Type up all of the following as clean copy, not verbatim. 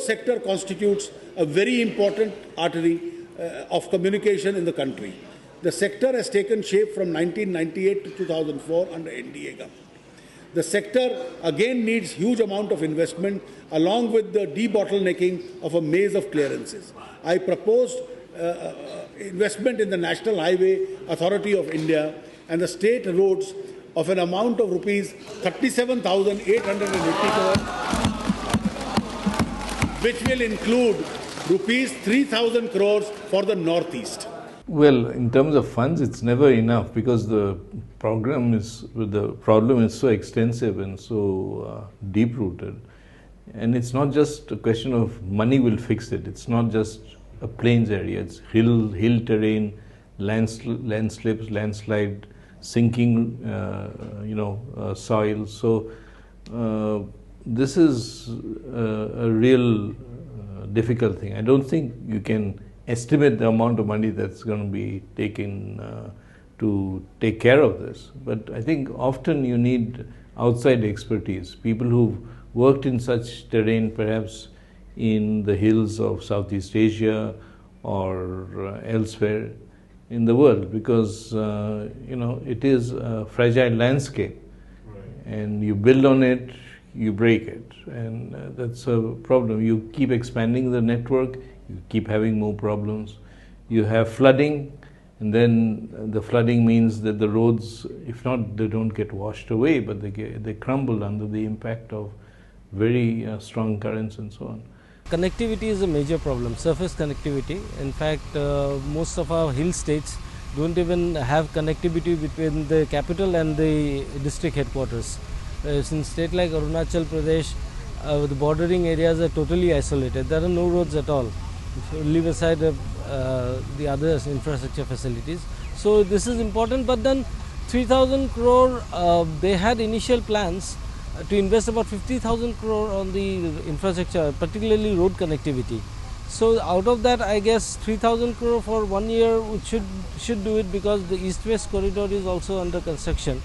road sector constitutes a very important artery of communication in the country. The sector has taken shape from 1998 to 2004 under NDA government. The sector again needs huge amount of investment along with the debottlenecking of a maze of clearances. I proposed investment in the National Highway Authority of India and the state roads of an amount of rupees 37,880 crore, which will include rupees 3,000 crores for the Northeast. Well, in terms of funds, it's never enough because the problem is so extensive and so deep-rooted. And it's not just a question of money will fix it. It's not just a plains area. It's hill terrain, landslips, landslide, sinking, soil. So this is a real difficult thing. I don't think you can estimate the amount of money that's going to be taken to take care of this. But I think often you need outside expertise, people who've worked in such terrain, perhaps in the hills of Southeast Asia or elsewhere in the world, because it is a fragile landscape, and you build on it, you break it, and that's a problem. You keep expanding the network, you keep having more problems. You have flooding, and then the flooding means that the roads, if not, they don't get washed away, but they crumble under the impact of very strong currents and so on. Connectivity is a major problem, surface connectivity. In fact, most of our hill states don't even have connectivity between the capital and the district headquarters. In states like Arunachal Pradesh, the bordering areas are totally isolated. There are no roads at all, leave aside the other infrastructure facilities. So this is important, but then 3,000 crore, they had initial plans to invest about 50,000 crore on the infrastructure, particularly road connectivity. So out of that, I guess 3,000 crore for 1 year should do it, because the east-west corridor is also under construction.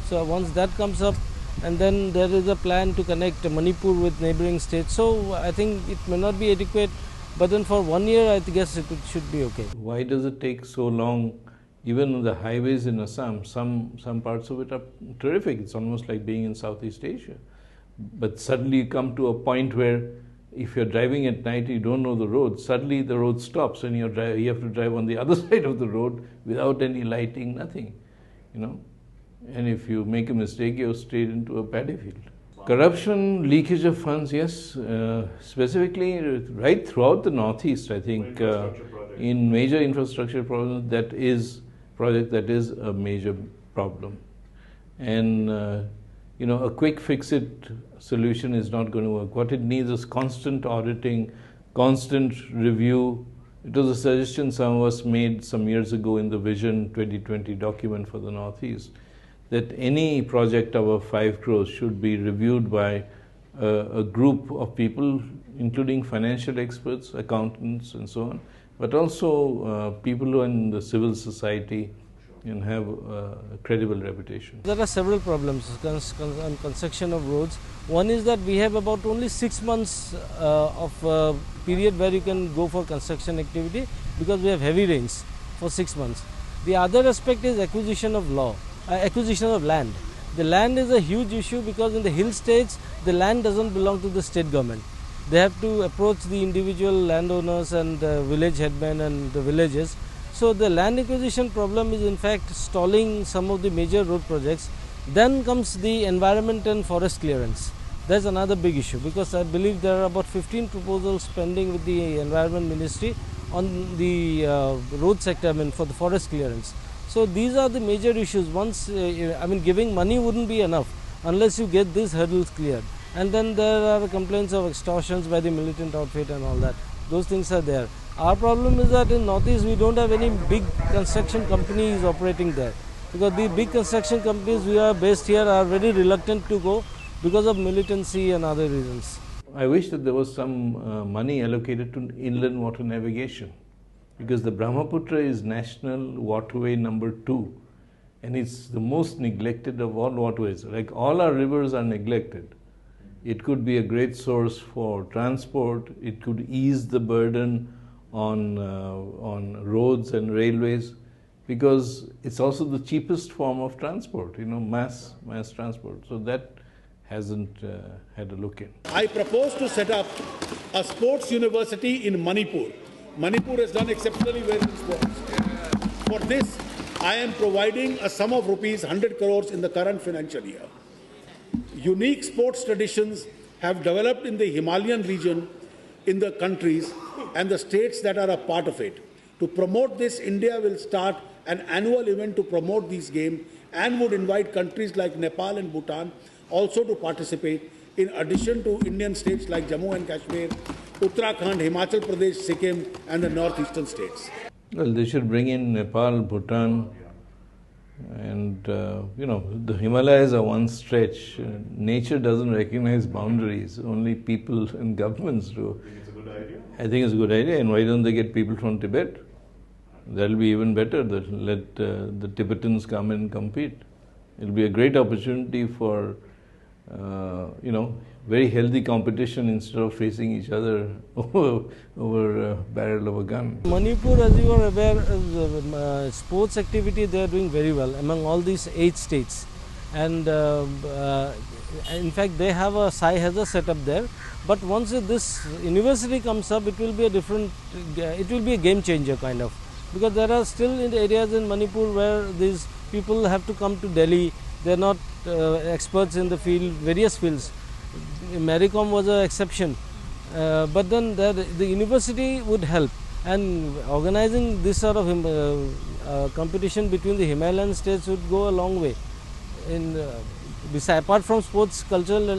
So once that comes up, and then there is a plan to connect Manipur with neighboring states. So I think it may not be adequate, but then for 1 year, I guess it should be okay. Why does it take so long? Even on the highways in Assam, some parts of it are terrific. It's almost like being in Southeast Asia. But suddenly you come to a point where if you're driving at night, you don't know the road, suddenly the road stops and you have to drive on the other side of the road without any lighting, nothing, And if you make a mistake, you're straight into a paddy field. Corruption, leakage of funds, yes, specifically right throughout the Northeast, I think, in major infrastructure projects, that is a major problem. And, a quick fix-it solution is not going to work. What it needs is constant auditing, constant review. It was a suggestion some of us made some years ago in the Vision 2020 document for the Northeast, that any project above 5 crores should be reviewed by a group of people, including financial experts, accountants, and so on, but also people who are in the civil society and have a credible reputation. There are several problems on construction of roads. One is that we have about only 6 months of period where you can go for construction activity, because we have heavy rains for 6 months. The other aspect is acquisition of land. The land is a huge issue, because in the hill states, the land doesn't belong to the state government. They have to approach the individual landowners and village headmen and the villages. So the land acquisition problem is in fact stalling some of the major road projects. Then comes the environment and forest clearance. That's another big issue, because I believe there are about 15 proposals pending with the Environment Ministry on the road sector, for the forest clearance. So these are the major issues. Once, giving money wouldn't be enough unless you get these hurdles cleared. And then there are complaints of extortions by the militant outfit and all that. Those things are there. Our problem is that in Northeast, we don't have any big construction companies operating there, because the big construction companies we are based here are very reluctant to go because of militancy and other reasons. I wish that there was some money allocated to inland water navigation, because the Brahmaputra is national waterway number 2, and it's the most neglected of all waterways. Like all our rivers are neglected, It could be a great source for transport. It could ease the burden on roads and railways, because it's also the cheapest form of transport, mass transport. So that hasn't had a look in. I propose to set up a sports university in Manipur. Manipur has done exceptionally well in sports. For this, I am providing a sum of rupees 100 crores in the current financial year. Unique sports traditions have developed in the Himalayan region, in the countries and the states that are a part of it. To promote this, India will start an annual event to promote these games and would invite countries like Nepal and Bhutan also to participate, in addition to Indian states like Jammu and Kashmir, Uttarakhand, Himachal Pradesh, Sikkim and the northeastern states. Well, they should bring in Nepal, Bhutan, and the Himalayas are one stretch. Nature doesn't recognize boundaries, only people and governments do. I think it's a good idea, and why don't they get people from Tibet? That'll be even better. Let the Tibetans come and compete. It'll be a great opportunity for very healthy competition instead of facing each other over a barrel of a gun. Manipur, as you are aware, sports activity they are doing very well among all these 8 states, and in fact they have a Sai Hazard set up there. But once this university comes up, it will be a game changer kind of, because there are still in the areas in Manipur where these people have to come to Delhi. They are not experts in the field, various fields. Maricom was an exception, but then the university would help, and organizing this sort of competition between the Himalayan states would go a long way. Apart from sports, cultural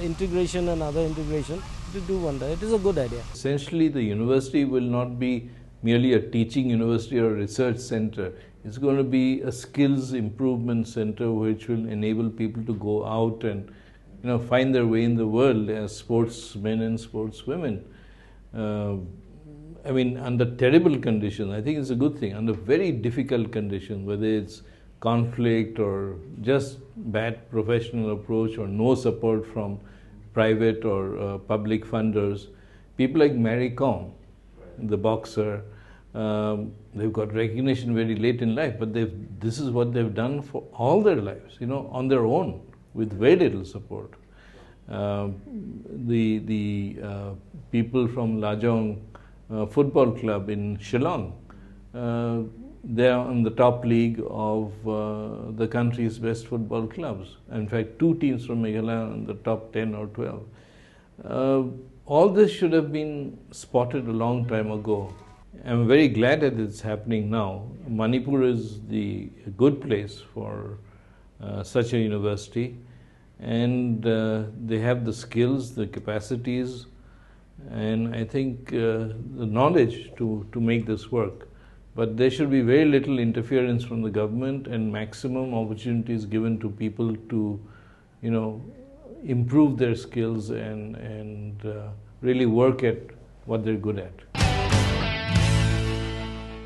integration and other integration, to do wonder. It is a good idea. Essentially, the university will not be merely a teaching university or a research center. It's going to be a skills improvement center which will enable people to go out and find their way in the world as sportsmen and sportswomen. Under terrible conditions, I think it's a good thing. Under very difficult conditions, whether it's conflict or just bad professional approach or no support from private or public funders, people like Mary Kom, the boxer, they've got recognition very late in life, but this is what they've done for all their lives, on their own, with very little support. The people from Lajong Football Club in Shillong, they are in the top league of the country's best football clubs. In fact, 2 teams from Meghalaya are in the top 10 or 12. All this should have been spotted a long time ago. I'm very glad that it's happening now. Manipur is a good place for such a university, and they have the skills, the capacities, and I think the knowledge to make this work. But there should be very little interference from the government and maximum opportunities given to people to, improve their skills and really work at what they're good at.